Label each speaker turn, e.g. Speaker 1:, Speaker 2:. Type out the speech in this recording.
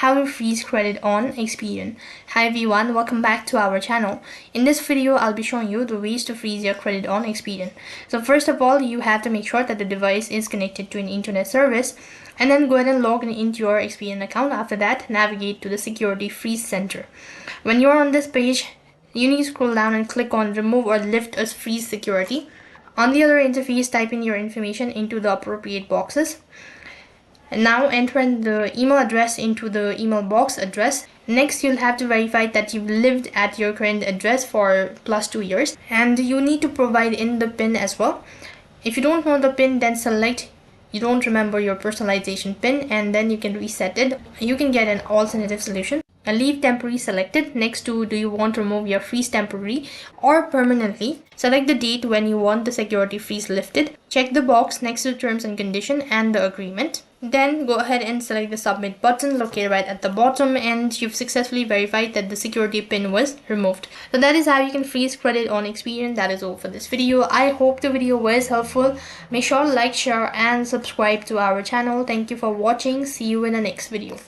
Speaker 1: how to freeze credit on Experian. Hi everyone, welcome back to our channel. In this video, I'll be showing you the ways to freeze your credit on Experian. So first of all, you have to make sure that the device is connected to an internet service, and then go ahead and log in into your Experian account. After that, navigate to the Security Freeze Center. When you're on this page, you need to scroll down and click on Remove or Lift a Freeze Security. On the other interface, type in your information into the appropriate boxes. And now enter in the email address into the email box address. Next, you'll have to verify that you've lived at your current address for plus 2 years, and you need to provide in the PIN as well. If you don't know the PIN, then select you don't remember your personalization PIN, and then you can reset it. You can get an alternative solution. Leave temporary selected next to do you want to remove your freeze temporary or permanently. Select the date when you want the security freeze lifted. Check the box next to the terms and condition and the agreement. Then go ahead and select the submit button located right at the bottom, and you've successfully verified that the security pin was removed. So that is how you can freeze credit on Experian. That is all for this video. I hope the video was helpful. Make sure to like, share and subscribe to our channel. Thank you for watching. See you in the next video.